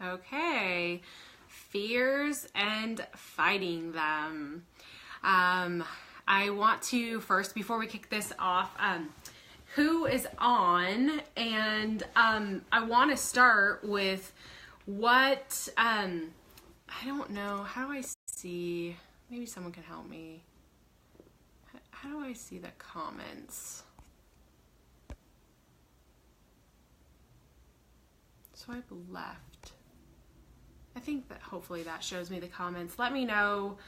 Okay, fears and fighting them. I want to first, before we kick this off, who is on, and I want to start with what, I don't know, how do I see, maybe someone can help me. How do I see the comments? Swipe left. I think that hopefully that shows me the comments. Let me know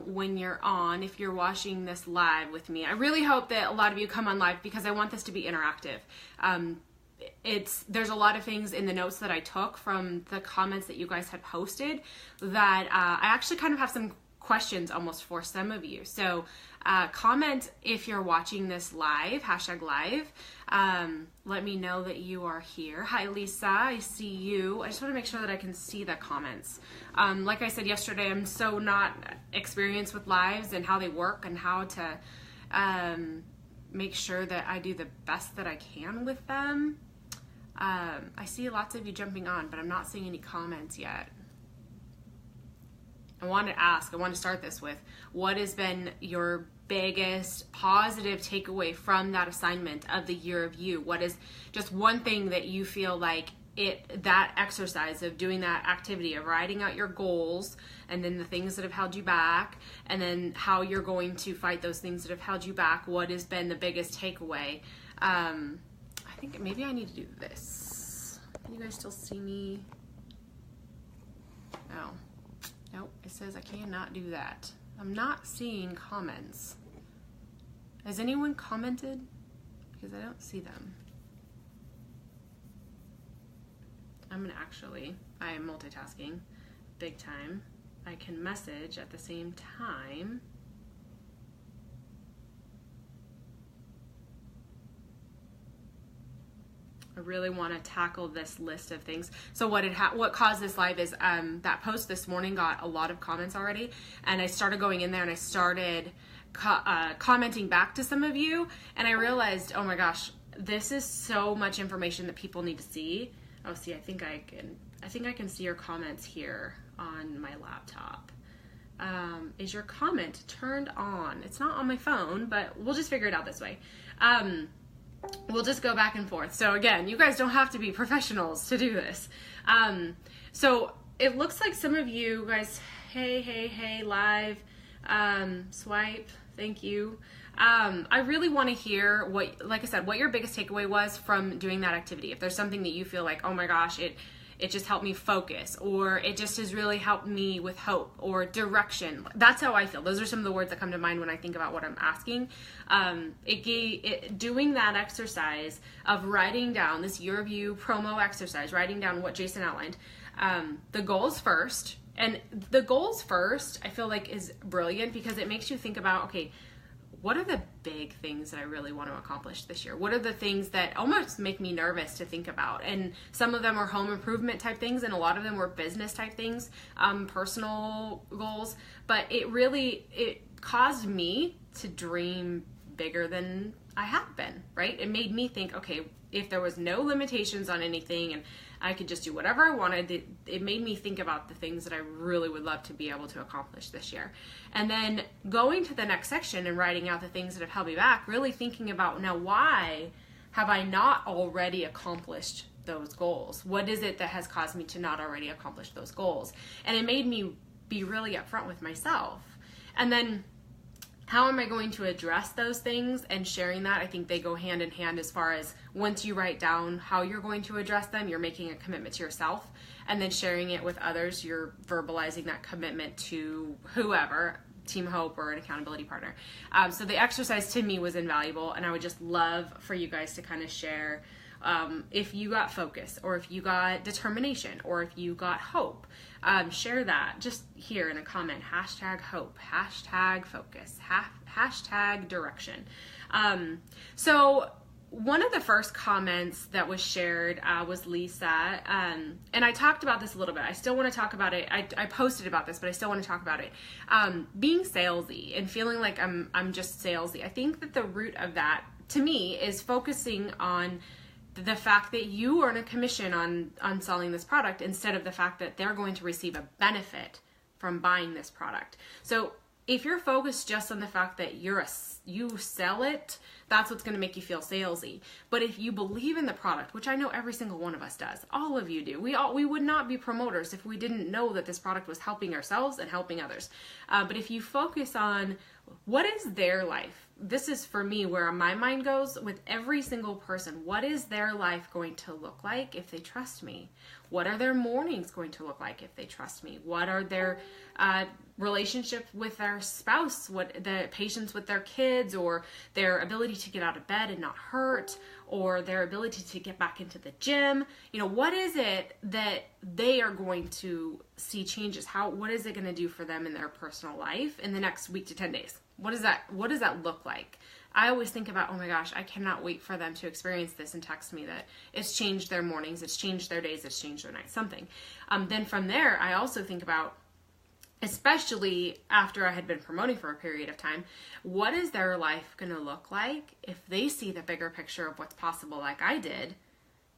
when you're on, if you're watching this live with me. I really hope that a lot of you come on live because I want this to be interactive. There's a lot of things in the notes that I took from the comments that you guys had posted that I actually kind of have some questions almost for some of you. So comment if you're watching this live, #live. Let me know that you are here. Hi, Lisa, I see you. I just want to make sure that I can see the comments. Like I said yesterday, I'm so not experienced with lives and how they work and how to make sure that I do the best that I can with them. I see lots of you jumping on, but I'm not seeing any comments yet. I want to start this with, what has been your biggest positive takeaway from that assignment of the year of you? What is just one thing that you feel like that exercise of doing that activity of writing out your goals and then the things that have held you back and then how you're going to fight those things that have held you back? What has been the biggest takeaway? I think maybe I need to do this. Can you guys still see me? Oh. Nope, it says I cannot do that. I'm not seeing comments. Has anyone commented? Because I don't see them. I am multitasking big time. I can message at the same time. I really want to tackle this list of things. So what caused this live is that post this morning got a lot of comments already, and I started going in there and I started commenting back to some of you, and I realized, oh my gosh, this is so much information that people need to see. Oh, see, I think I can see your comments here on my laptop. Is your comment turned on? It's not on my phone, but we'll just figure it out this way. We'll just go back and forth. So again, you guys don't have to be professionals to do this. So it looks like some of you guys, hey, live, swipe, thank you. I really want to hear like I said, what your biggest takeaway was from doing that activity. If there's something that you feel like, oh my gosh, it just helped me focus, or it just has really helped me with hope or direction. That's how I feel. Those are some of the words that come to mind when I think about what I'm asking. Doing that exercise of writing down this year of you promo exercise, writing down what Jason outlined, the goals first. And the goals first, I feel like, is brilliant because it makes you think about, okay, what are the big things that I really want to accomplish this year? What are the things that almost make me nervous to think about? And some of them are home improvement type things, and a lot of them were business type things, personal goals. But it caused me to dream bigger than I have been, right? It made me think, okay, if there was no limitations on anything and I could just do whatever I wanted, it made me think about the things that I really would love to be able to accomplish this year. And then going to the next section and writing out the things that have held me back, really thinking about, now why have I not already accomplished those goals? What is it that has caused me to not already accomplish those goals? And it made me be really upfront with myself. And then how am I going to address those things? And sharing that, I think they go hand in hand, as far as once you write down how you're going to address them, you're making a commitment to yourself, and then sharing it with others, you're verbalizing that commitment to whoever, Team Hope or an accountability partner. So the exercise to me was invaluable, and I would just love for you guys to kind of share if you got focus, or if you got determination, or if you got hope. Share that just here in a comment, #hope, #focus, #direction. So one of the first comments that was shared was Lisa, and I talked about this a little bit. I still want to talk about it. I posted about this, but I still want to talk about it. Being salesy and feeling like I'm just salesy. I think that the root of that, to me, is focusing on the fact that you earn a commission on selling this product instead of the fact that they're going to receive a benefit from buying this product. So if you're focused just on the fact that you sell it, that's what's going to make you feel salesy. But if you believe in the product, which I know every single one of us does, all of you do, we would not be promoters if we didn't know that this product was helping ourselves and helping others. But if you focus on what is their life, this is for me where my mind goes with every single person. What is their life going to look like if they trust me? What are their mornings going to look like if they trust me? What are their relationship with their spouse? What the patience with their kids, or their ability to get out of bed and not hurt, or their ability to get back into the gym? You know, what is it that they are going to see changes? What is it going to do for them in their personal life in the next week to 10 days? What does that look like? I always think about, oh my gosh, I cannot wait for them to experience this and text me that it's changed their mornings, it's changed their days, it's changed their nights, something. Then from there, I also think about, especially after I had been promoting for a period of time, what is their life going to look like if they see the bigger picture of what's possible like I did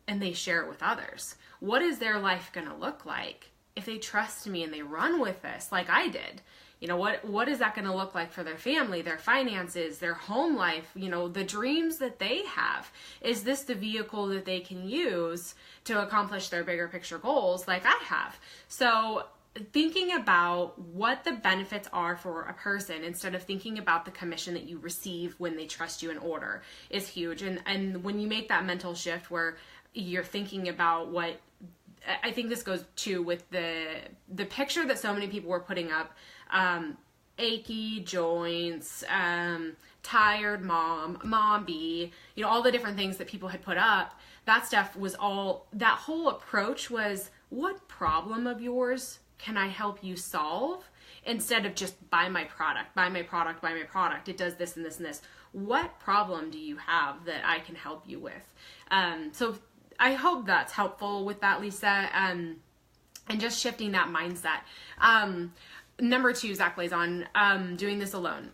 and they share it with others? What is their life going to look like if they trust me and they run with this like I did? You know, what is that going to look like for their family, their finances, their home life, you know, the dreams that they have? Is this the vehicle that they can use to accomplish their bigger picture goals like I have? So thinking about what the benefits are for a person instead of thinking about the commission that you receive when they trust you and order is huge. And when you make that mental shift where you're thinking about what, I think this goes too with the picture that so many people were putting up, achy joints, tired mom bee, you know, all the different things that people had put up. That stuff was all, that whole approach was, what problem of yours can I help you solve? Instead of just buy my product. It does this and this and this. What problem do you have that I can help you with? So I hope that's helpful with that, Lisa, and just shifting that mindset. Number 2, Zach lays on, doing this alone.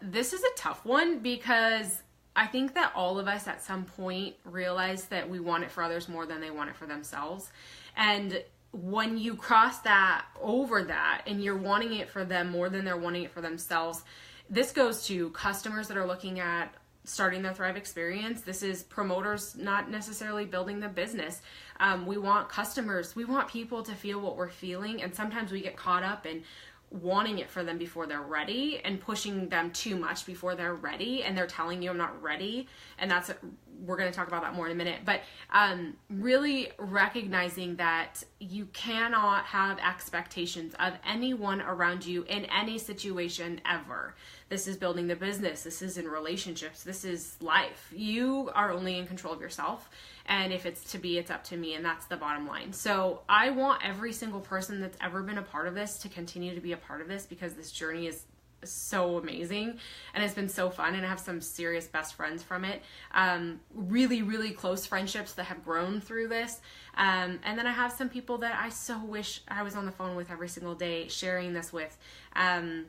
This is a tough one because I think that all of us at some point realize that we want it for others more than they want it for themselves. And when you cross that over that and you're wanting it for them more than they're wanting it for themselves, this goes to customers that are looking at starting their Thrive experience. This is promoters not necessarily building the business. We want customers, we want people to feel what we're feeling, and sometimes we get caught up in wanting it for them before they're ready and pushing them too much before they're ready, and they're telling you I'm not ready, and we're going to talk about that more in a minute. But really recognizing that you cannot have expectations of anyone around you in any situation ever. This is building the business. This is in relationships. This is life. You are only in control of yourself. And if it's to be, it's up to me. And that's the bottom line. So I want every single person that's ever been a part of this to continue to be a part of this, because this journey is so amazing and it's been so fun, and I have some serious best friends from it, really, really close friendships that have grown through this, and then I have some people that I so wish I was on the phone with every single day sharing this with, and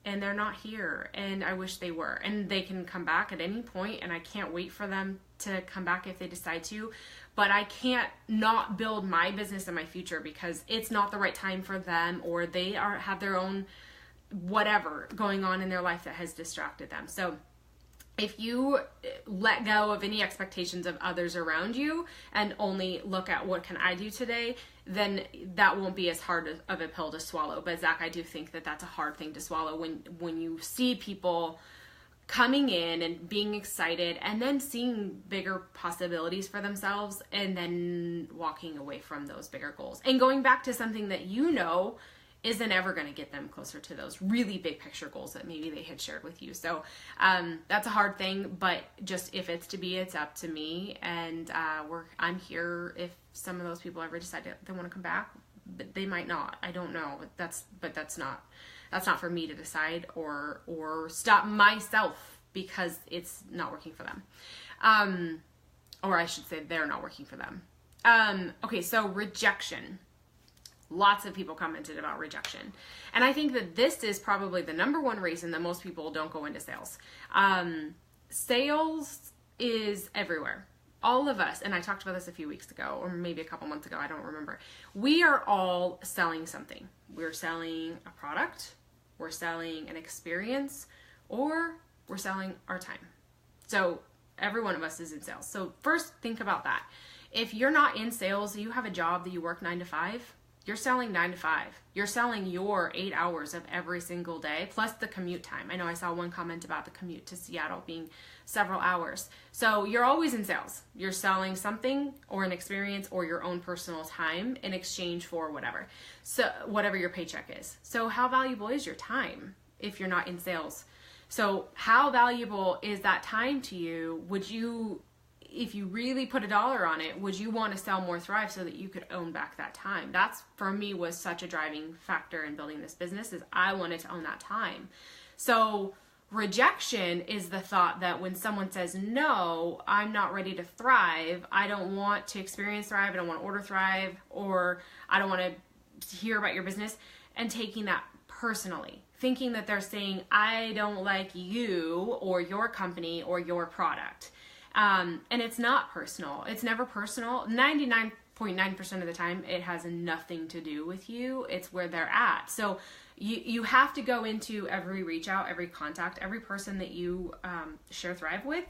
they're not here, and I wish they were, and they can come back at any point, and I can't wait for them to come back if they decide to, but I can't not build my business and my future because it's not the right time for them, or they have their own whatever going on in their life that has distracted them. So if you let go of any expectations of others around you and only look at what can I do today, then that won't be as hard of a pill to swallow. But Zach, I do think that that's a hard thing to swallow when you see people coming in and being excited and then seeing bigger possibilities for themselves and then walking away from those bigger goals and going back to something that you know isn't ever going to get them closer to those really big picture goals that maybe they had shared with you. So that's a hard thing, but just if it's to be, it's up to me. And I'm here if some of those people ever decide they want to come back, but they might not. I don't know. But that's not for me to decide or stop myself because it's not working for them. Or I should say they're not working for them. Okay, so rejection. Lots of people commented about rejection. And I think that this is probably the number one reason that most people don't go into sales. Sales is everywhere. all of us, and I talked about this a few weeks ago, or maybe a couple months ago, I don't remember. We are all selling something. We're selling a product, we're selling an experience, or we're selling our time. So every one of us is in sales. So first, think about that. If you're not in sales, you have a job that you work 9 to 5, you're selling 9 to 5. You're selling your 8 hours of every single day, plus the commute time. I know I saw one comment about the commute to Seattle being several hours. So you're always in sales. You're selling something or an experience or your own personal time in exchange for whatever. So whatever your paycheck is. So how valuable is your time if you're not in sales? So how valuable is that time to you? Would you, if you really put a dollar on it, would you want to sell more Thrive so that you could own back that time? That's, for me, was such a driving factor in building this business, is I wanted to own that time. So rejection is the thought that when someone says, no, I'm not ready to thrive, I don't want to experience Thrive, I don't want to order Thrive, or I don't want to hear about your business, and taking that personally, thinking that they're saying, I don't like you or your company or your product. And it's not personal. It's never personal. 99.9% of the time, it has nothing to do with you. It's where they're at. So you have to go into every reach out, every contact, every person that you share Thrive with.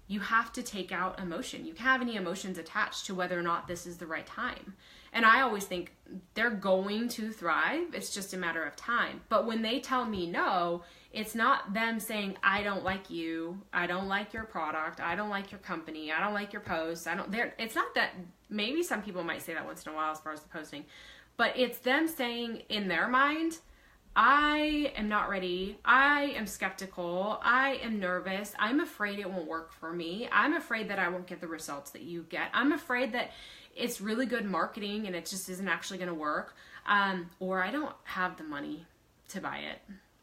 You have to take out emotion. You can't have any emotions attached to whether or not this is the right time. And I always think they're going to thrive. It's just a matter of time. But when they tell me no, it's not them saying, I don't like you, I don't like your product, I don't like your company, I don't like your posts. It's not that. Maybe some people might say that once in a while as far as the posting, but it's them saying in their mind, I am not ready, I am skeptical, I am nervous, I'm afraid it won't work for me, I'm afraid that I won't get the results that you get, I'm afraid that it's really good marketing and it just isn't actually going to work, or I don't have the money to buy it.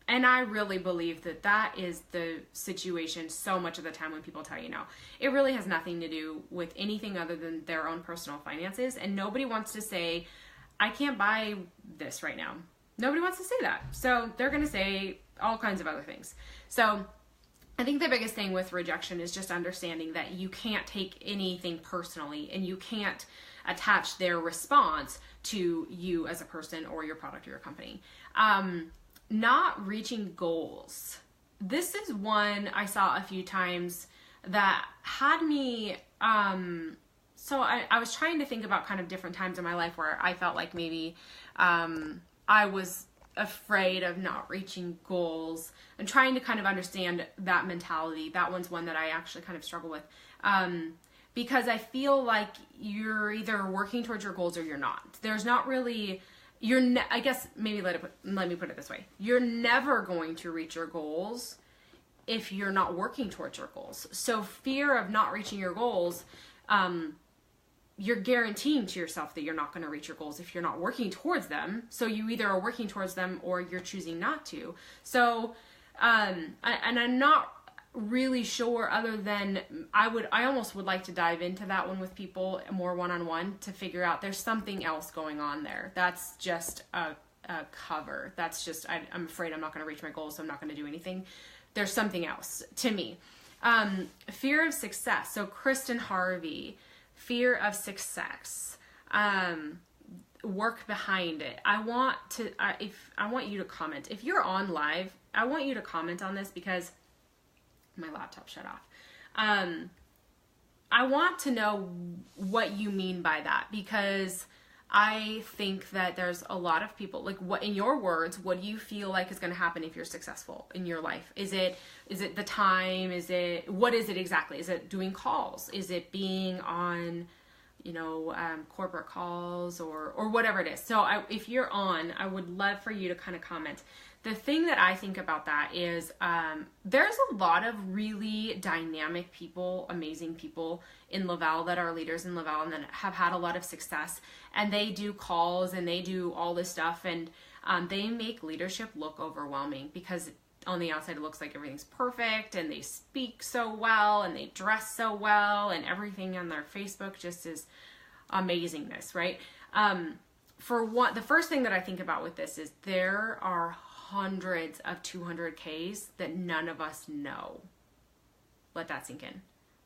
And I really believe that that is the situation so much of the time when people tell you no. It really has nothing to do with anything other than their own personal finances, and nobody wants to say, I can't buy this right now. Nobody wants to say that. So they're going to say all kinds of other things. So I think the biggest thing with rejection is just understanding that you can't take anything personally, and you can't attach their response to you as a person or your product or your company. Not reaching goals. This is one I saw a few times that had me, so I was trying to think about kind of different times in my life where I felt like maybe I was afraid of not reaching goals, and trying to kind of understand that mentality. That one's one that I actually kind of struggle with, because I feel like you're either working towards your goals or you're not. There's not really, I guess maybe let me put it this way. You're never going to reach your goals if you're not working towards your goals. So fear of not reaching your goals, you're guaranteeing to yourself that you're not going to reach your goals if you're not working towards them. So you either are working towards them or you're choosing not to. So, and I'm not really sure, other than I almost would like to dive into that one with people more one-on-one to figure out there's something else going on there. That's just a cover. That's just, I'm afraid I'm not going to reach my goals, so I'm not going to do anything. There's something else to me. Fear of success. So Kristen Harvey, fear of success, work behind it. I want you to comment. If you're on live, I want you to comment on this because my laptop shut off. I want to know what you mean by that, because I think that there's a lot of people, like, what, in your words, what do you feel like is going to happen if you're successful in your life? Is it the time? What is it exactly? Is it doing calls? Is it being on, corporate calls or whatever it is? So if you're on, I would love for you to kind of comment. The thing that I think about that is there's a lot of really dynamic people, amazing people in Laval that are leaders in Laval and that have had a lot of success, and they do calls and they do all this stuff, and they make leadership look overwhelming because on the outside it looks like everything's perfect and they speak so well and they dress so well and everything on their Facebook just is amazingness, right? The first thing that I think about with this is there are hundreds of 200Ks that none of us know. Let that sink in.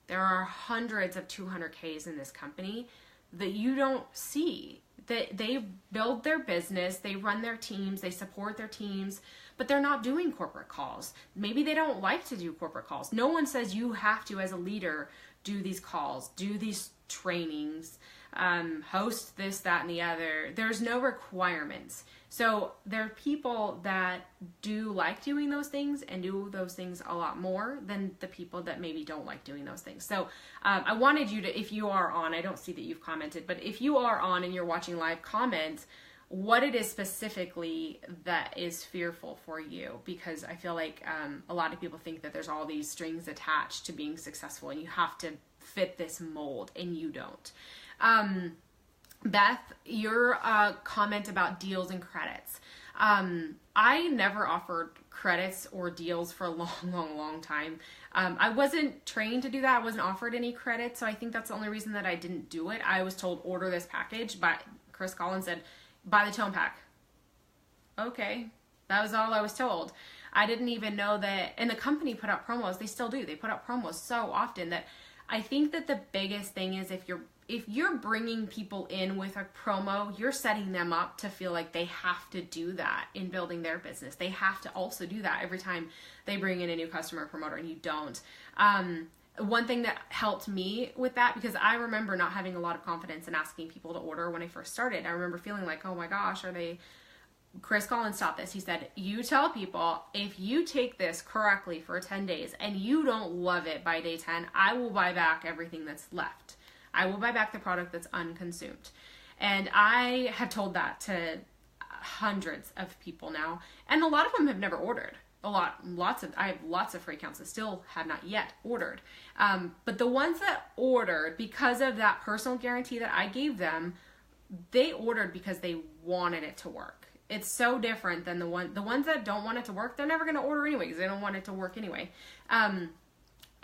There are hundreds of 200Ks in this company that you don't see. They build their business, they run their teams, they support their teams, but they're not doing corporate calls. Maybe they don't like to do corporate calls. No one says you have to, as a leader, do these calls, do these trainings, host this, that, and the other. There's no requirements. So there are people that do like doing those things and do those things a lot more than the people that maybe don't like doing those things. So I wanted you to, if you are on, I don't see that you've commented, but if you are on and you're watching live, comment what it is specifically that is fearful for you, because I feel like a lot of people think that there's all these strings attached to being successful and you have to fit this mold, and you don't. Beth, your comment about deals and credits. I never offered credits or deals for a long time. I wasn't trained to do that. I wasn't offered any credits, so I think that's the only reason that I didn't do it. I was told, order this package, but Chris Collins said, buy the tone pack. Okay, that was all I was told. I didn't even know that, and the company put out promos. They still do. They put out promos so often that I think that the biggest thing is if you're bringing people in with a promo, you're setting them up to feel like they have to do that in building their business. They have to also do that every time they bring in a new customer promoter, and you don't. One thing that helped me with that, because I remember not having a lot of confidence in asking people to order when I first started. I remember feeling like, oh my gosh, Chris Collins taught this. He said, you tell people, if you take this correctly for 10 days and you don't love it by day 10, I will buy back everything that's left. I will buy back the product that's unconsumed. And I have told that to hundreds of people now, and a lot of them have never ordered. I have lots of free accounts that still have not yet ordered. But the ones that ordered, because of that personal guarantee that I gave them, they ordered because they wanted it to work. It's so different than the ones that don't want it to work. They're never going to order anyway because they don't want it to work anyway. And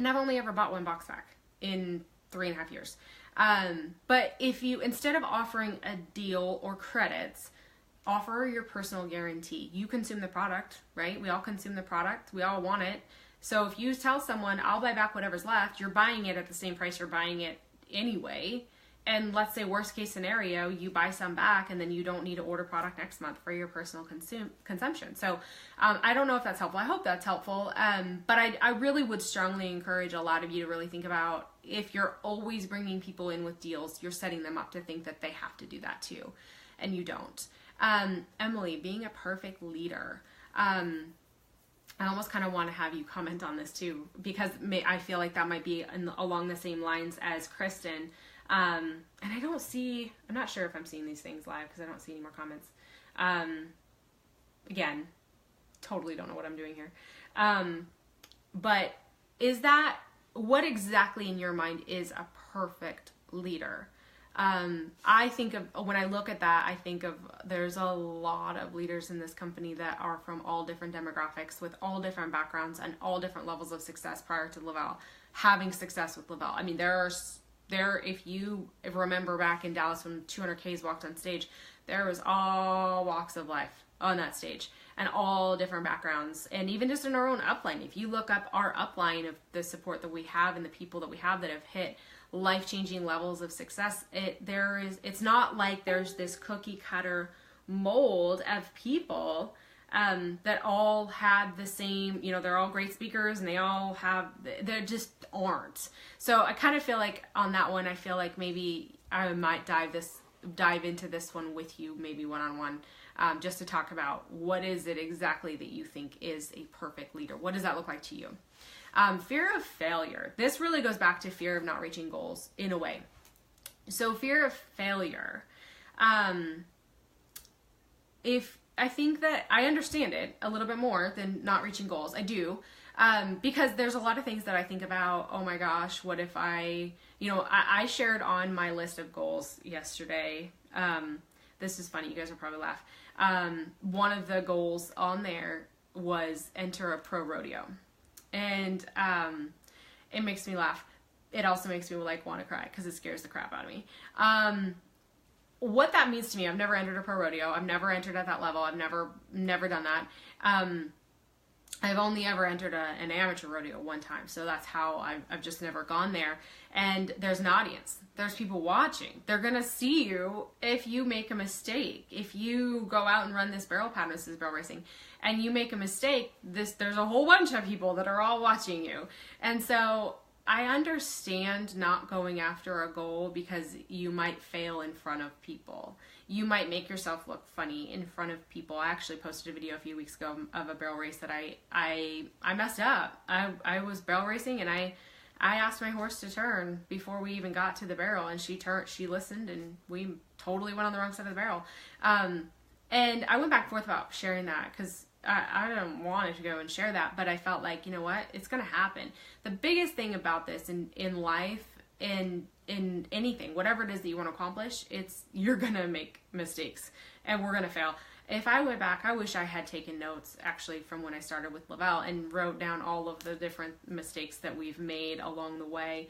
I've only ever bought one box back in 3.5 years. But if you, instead of offering a deal or credits, offer your personal guarantee. You consume the product, right? We all consume the product. We all want it. So if you tell someone, I'll buy back whatever's left, you're buying it at the same price you're buying it anyway. And let's say worst case scenario, you buy some back and then you don't need to order product next month for your personal consumption. So I don't know if that's helpful. I hope that's helpful. But I really would strongly encourage a lot of you to really think about, if you're always bringing people in with deals, you're setting them up to think that they have to do that too. And you don't. Emily, being a perfect leader. I almost kind of want to have you comment on this too, because I feel like that might be along the same lines as Kristen. And I'm not sure if I'm seeing these things live because I don't see any more comments. Again, totally don't know what I'm doing here. But what exactly in your mind is a perfect leader? I think of, when I look at that, I think of, there's a lot of leaders in this company that are from all different demographics, with all different backgrounds and all different levels of success prior to Lavelle, having success with Lavelle. I mean, if you remember back in Dallas when 200Ks walked on stage, there was all walks of life on that stage and all different backgrounds. And even just in our own upline, if you look up our upline of the support that we have and the people that we have that have hit life-changing levels of success, it's not like there's this cookie cutter mold of people that all have the same, they're all great speakers and they just aren't. So I kind of feel like on that one, I feel like maybe I might dive into this one with you, maybe one-on-one, just to talk about what is it exactly that you think is a perfect leader. What does that look like to you? Fear of failure. This really goes back to fear of not reaching goals in a way. So fear of failure. I think that I understand it a little bit more than not reaching goals. I do. Because there's a lot of things that I think about, oh my gosh, what if I shared on my list of goals yesterday. This is funny. You guys will probably laugh. One of the goals on there was enter a pro rodeo. And it makes me laugh. It also makes me want to cry because it scares the crap out of me. What that means to me, I've never entered a pro rodeo. I've never entered at that level. I've never done that. I've only ever entered an amateur rodeo one time, so that's how I've just never gone there. And there's an audience. There's people watching. They're going to see you if you make a mistake. If you go out and run this barrel pattern, this is barrel racing, and you make a mistake, there's a whole bunch of people that are all watching you. And so I understand not going after a goal because you might fail in front of people. You might make yourself look funny in front of people. I actually posted a video a few weeks ago of a barrel race that I messed up. I was barrel racing, and I asked my horse to turn before we even got to the barrel, and she listened, and we totally went on the wrong side of the barrel. And I went back and forth about sharing that because I don't want to go and share that, but I felt like, you know what, it's going to happen. The biggest thing about this in life, in anything, whatever it is that you want to accomplish, you're going to make mistakes and we're going to fail. If I went back, I wish I had taken notes actually from when I started with Lavelle and wrote down all of the different mistakes that we've made along the way.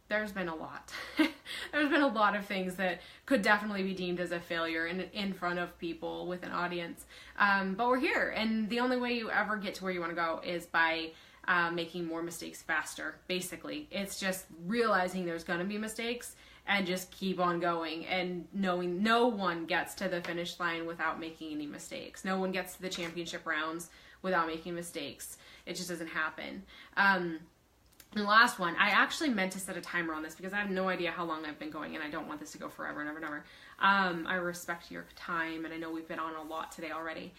There's been a lot. There's been a lot of things that could definitely be deemed as a failure in front of people with an audience. But we're here, and the only way you ever get to where you want to go is by making more mistakes faster, basically. It's just realizing there's going to be mistakes and just keep on going and knowing no one gets to the finish line without making any mistakes. No one gets to the championship rounds without making mistakes. It just doesn't happen. And the last one, I actually meant to set a timer on this because I have no idea how long I've been going, and I don't want this to go forever and ever and ever. I respect your time, and I know we've been on a lot today already.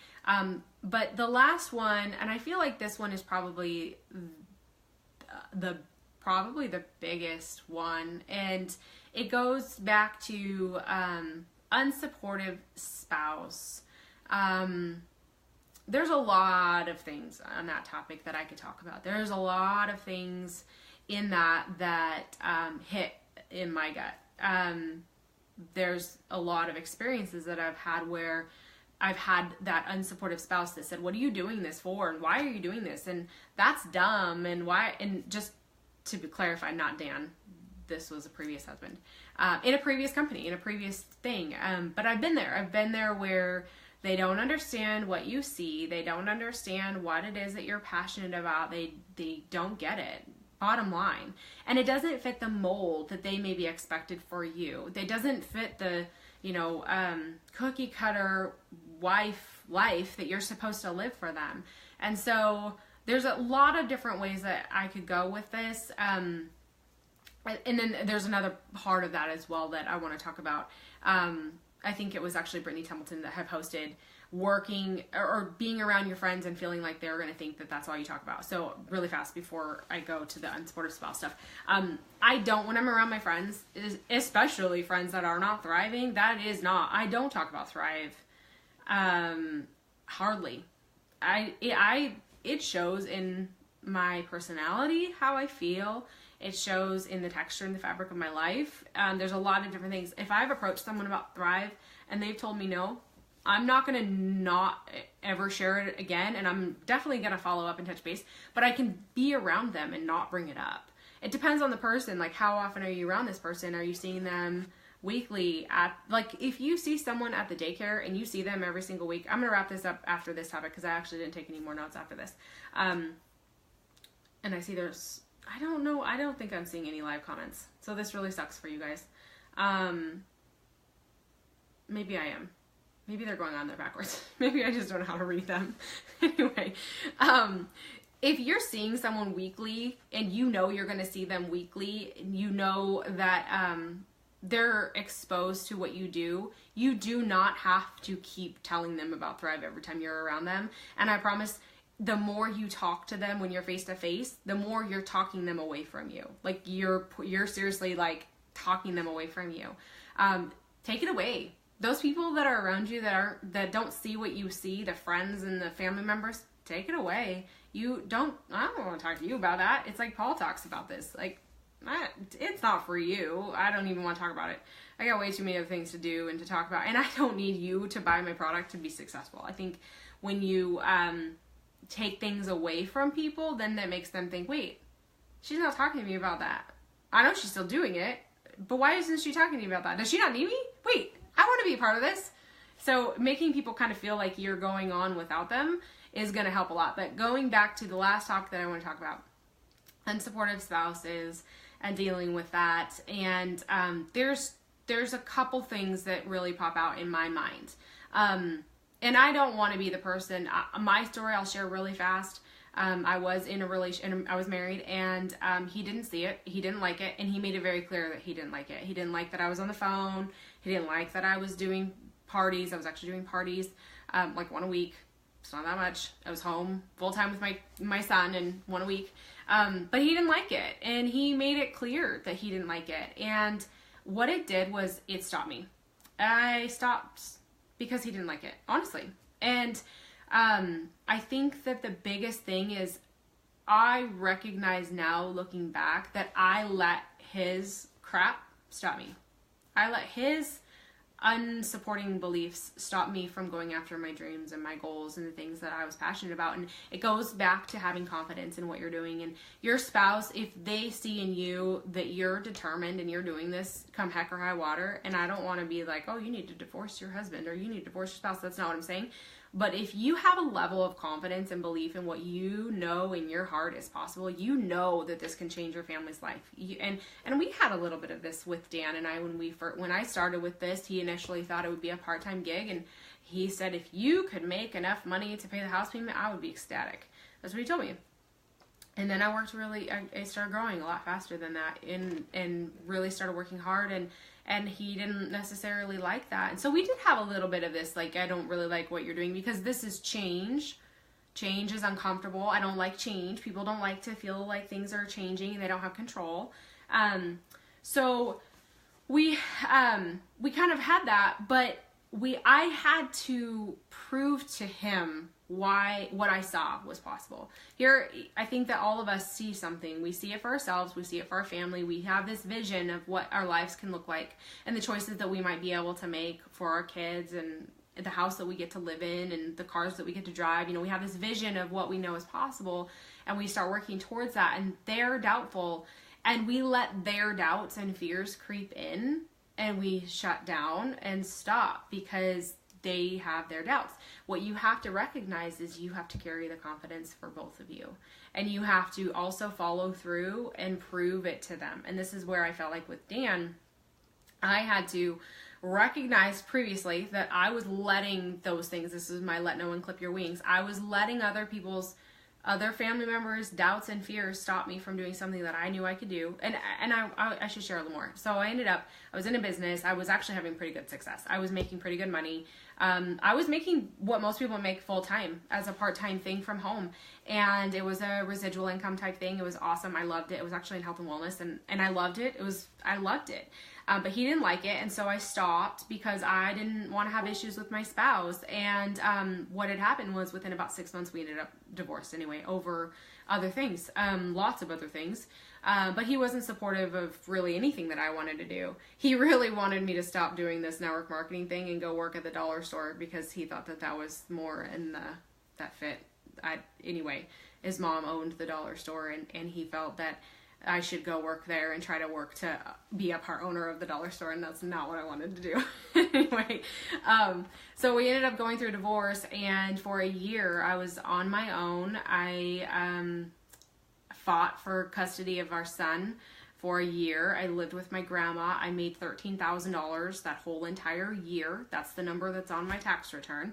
But the last one, and I feel like this one is probably the biggest one, and it goes back to unsupportive spouse. There's a lot of things on that topic that I could talk about. There's a lot of things in that hit in my gut. There's a lot of experiences that I've had where I've had that unsupportive spouse that said, what are you doing this for? And why are you doing this? And that's dumb. And why? And just to clarify, not Dan. This was a previous husband. In a previous company, in a previous thing. But I've been there. I've been there where they don't understand what you see. They don't understand what it is that you're passionate about. They don't get it. Bottom line. And it doesn't fit the mold that they may be expected for you. It doesn't fit the, cookie cutter wife life that you're supposed to live for them. And so there's a lot of different ways that I could go with this. And then there's another part of that as well that I want to talk about. I think it was actually Brittany Templeton that had posted working or being around your friends and feeling like they're going to think that that's all you talk about. So really fast before I go to the unsupportive spouse stuff. I don't, when I'm around my friends, especially friends that are not thriving, I don't talk about thrive. Hardly. It shows in my personality, how I feel. It shows in the texture and the fabric of my life. There's a lot of different things. If I've approached someone about thrive and they've told me no, I'm not going to not ever share it again. And I'm definitely going to follow up and touch base, but I can be around them and not bring it up. It depends on the person. Like, how often are you around this person? Are you seeing them weekly if you see someone at the daycare and you see them every single week? I'm going to wrap this up after this topic because I actually didn't take any more notes after this. And I see I don't know. I don't think I'm seeing any live comments. So this really sucks for you guys. Maybe I am. Maybe they're going on there backwards. Maybe I just don't know how to read them. Anyway, if you're seeing someone weekly and you know you're going to see them weekly, and you know that they're exposed to what you do not have to keep telling them about Thrive every time you're around them. And I promise, the more you talk to them when you're face to face, the more you're talking them away from you. Like you're seriously like talking them away from you. Take it away. Those people that are around you that don't see what you see, the friends and the family members, take it away. I don't want to talk to you about that. It's like Paul talks about this. Like, it's not for you. I don't even want to talk about it. I got way too many other things to do and to talk about, and I don't need you to buy my product to be successful. I think when you take things away from people, then that makes them think, wait, she's not talking to me about that. I know she's still doing it, but why isn't she talking to me about that? Does she not need me? Wait, I want to be a part of this. So making people kind of feel like you're going on without them is going to help a lot. But going back to the last talk that I want to talk about, unsupportive spouses and dealing with that. And there's a couple things that really pop out in my mind. And I don't want to be the person, my story I'll share really fast. I was in a relation, I was married, and he didn't see it, he didn't like it, and he made it very clear that he didn't like it. He didn't like that I was on the phone, he didn't like that I was doing parties. I was actually doing parties, like one a week. It's not that much. I was home full time with my son, and one a week. But he didn't like it, and he made it clear that he didn't like it. And what it did was it stopped me. I stopped because he didn't like it, honestly. And I think that the biggest thing is I recognize now, looking back, that I let his crap stop me. I let his unsupporting beliefs stop me from going after my dreams and my goals and the things that I was passionate about. And it goes back to having confidence in what you're doing. And your spouse, if they see in you that you're determined and you're doing this come heck or high water, and I don't want to be like, oh, you need to divorce your husband or you need to divorce your spouse. That's not what I'm saying. But if you have a level of confidence and belief in what you know in your heart is possible, you know that this can change your family's life. And we had a little bit of this with Dan and I when I started with this. He initially thought it would be a part-time gig, and he said if you could make enough money to pay the house payment, I would be ecstatic. That's what he told me. And then I started growing a lot faster than that, and really started working hard, and he didn't necessarily like that. And so we did have a little bit of this, like, I don't really like what you're doing because this is change. Change is uncomfortable. I don't like change. People don't like to feel like things are changing and they don't have control. So we kind of had that, but I had to prove to him what I saw was possible. Here, I think that all of us see something. We see it for ourselves. We see it for our family. We have this vision of what our lives can look like and the choices that we might be able to make for our kids and the house that we get to live in and the cars that we get to drive. You know, we have this vision of what we know is possible, and we start working towards that, and they're doubtful, and we let their doubts and fears creep in, and we shut down and stop because they have their doubts. What you have to recognize is you have to carry the confidence for both of you. And you have to also follow through and prove it to them. And this is where I felt like with Dan, I had to recognize previously that I was letting those things, this is my let no one clip your wings, I was letting other family members' doubts and fears stop me from doing something that I knew I could do. And I should share a little more. So I was in a business. I was actually having pretty good success. I was making pretty good money. I was making what most people make full time as a part-time thing from home. And it was a residual income type thing. It was awesome. I loved it. It was actually in health and wellness, and I loved it. I loved it. But he didn't like it, and so I stopped because I didn't want to have issues with my spouse. And what had happened was within about 6 months, we ended up divorced anyway over other things, lots of other things. But he wasn't supportive of really anything that I wanted to do. He really wanted me to stop doing this network marketing thing and go work at the dollar store because he thought that was more in that fit. Anyway, his mom owned the dollar store, and he felt that I should go work there and try to work to be a part owner of the dollar store, and that's not what I wanted to do. Anyway, so we ended up going through a divorce, and for a year I was on my own. I fought for custody of our son for a year. I lived with my grandma. I made $13,000 that whole entire year. That's the number that's on my tax return.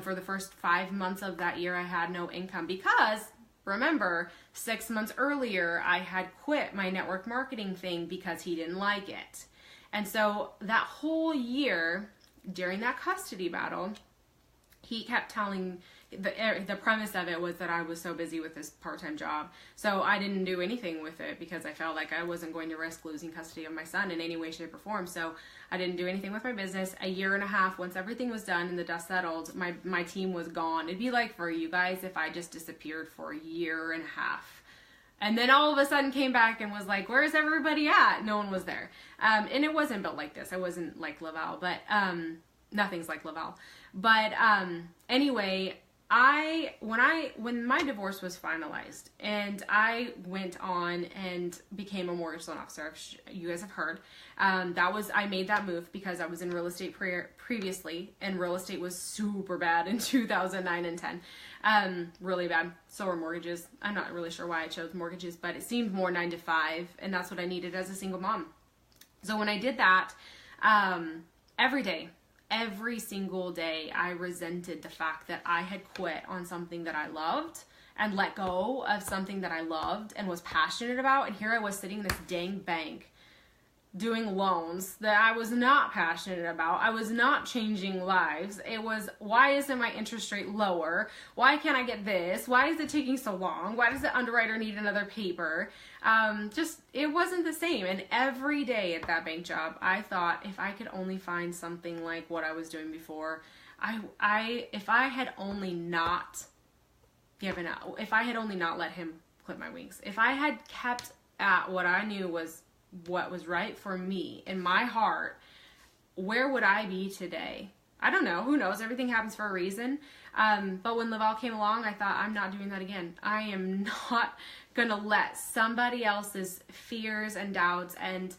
For the first 5 months of that year, I had no income because, remember, 6 months earlier, I had quit my network marketing thing because he didn't like it. And so that whole year, during that custody battle, he kept telling, the premise of it was that I was so busy with this part-time job. So I didn't do anything with it because I felt like I wasn't going to risk losing custody of my son in any way, shape, or form. So I didn't do anything with my business. A year and a half, once everything was done and the dust settled, my team was gone. It'd be like for you guys if I just disappeared for a year and a half. And then all of a sudden came back and was like, where's everybody at? No one was there. And it wasn't built like this. I wasn't like Laval, but nothing's like Laval. But anyway, when my divorce was finalized and I went on and became a mortgage loan officer, you guys have heard, I made that move because I was in real estate previously, and real estate was super bad in 2009 and 10, really bad. So were mortgages. I'm not really sure why I chose mortgages, but it seemed more 9 to 5, and that's what I needed as a single mom. So when I did that, every single day, I resented the fact that I had quit on something that I loved and let go of something that I loved and was passionate about. And here I was sitting in this dang bank doing loans that I was not passionate about. I was not changing lives. It was, why isn't my interest rate lower? Why can't I get this? Why is it taking so long? Why does the underwriter need another paper? It wasn't the same. And every day at that bank job, I thought, if I could only find something like what I was doing before, if I had only not given up, if I had only not let him clip my wings, if I had kept at what I knew was what was right for me in my heart, where would I be today? I don't know. Who knows? Everything happens for a reason. But when Laval came along, I thought, I'm not doing that again. I am not going to let somebody else's fears and doubts and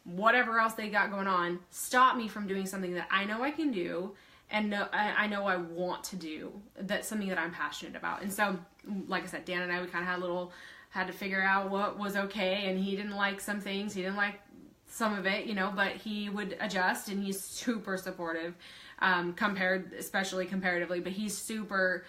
whatever else they got going on stop me from doing something that I know I can do, and I know I want to do. That's something that I'm passionate about. And so, like I said, Dan and I, we kind of had to figure out what was okay, and he didn't like some things. He didn't like some of it, but he would adjust, and he's super supportive, especially comparatively, but he's super,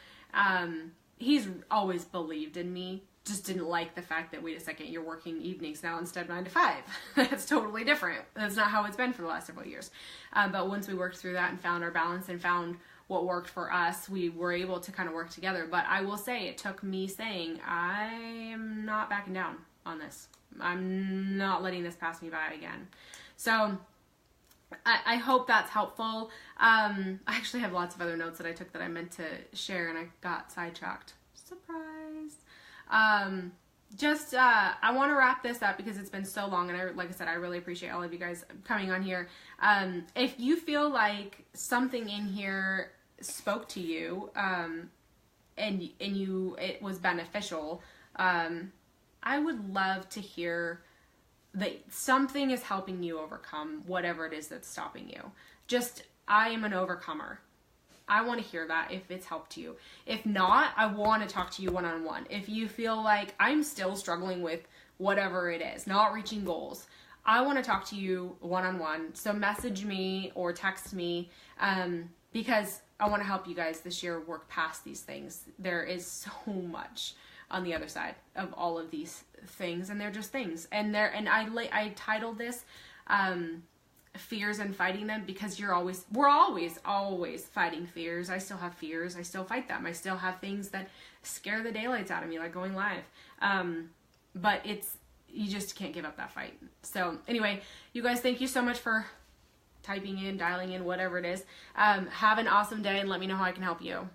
he's always believed in me, just didn't like the fact that, wait a second, you're working evenings now instead of 9 to 5. That's totally different. That's not how it's been for the last several years. But once we worked through that and found our balance and found what worked for us, we were able to kind of work together. But I will say, it took me saying, I am not backing down on this. I'm not letting this pass me by again. So I hope that's helpful. I actually have lots of other notes that I took that I meant to share, and I got sidetracked. Surprise. I want to wrap this up because it's been so long, and like I said, I really appreciate all of you guys coming on here. If you feel like something in here spoke to you, and it was beneficial, I would love to hear that something is helping you overcome whatever it is that's stopping you. I am an overcomer. I want to hear that if it's helped you. If not, I want to talk to you one-on-one. If you feel like I'm still struggling with whatever it is, not reaching goals, I want to talk to you one-on-one. So message me or text me, because I want to help you guys this year work past these things. There is so much on the other side of all of these things, and they're just things. And I titled this, fears and fighting them, because we're always fighting fears. I still have fears. I still fight them. I still have things that scare the daylights out of me, like going live. But you just can't give up that fight. So anyway, you guys, thank you so much for typing in, dialing in, whatever it is. Have an awesome day, and let me know how I can help you.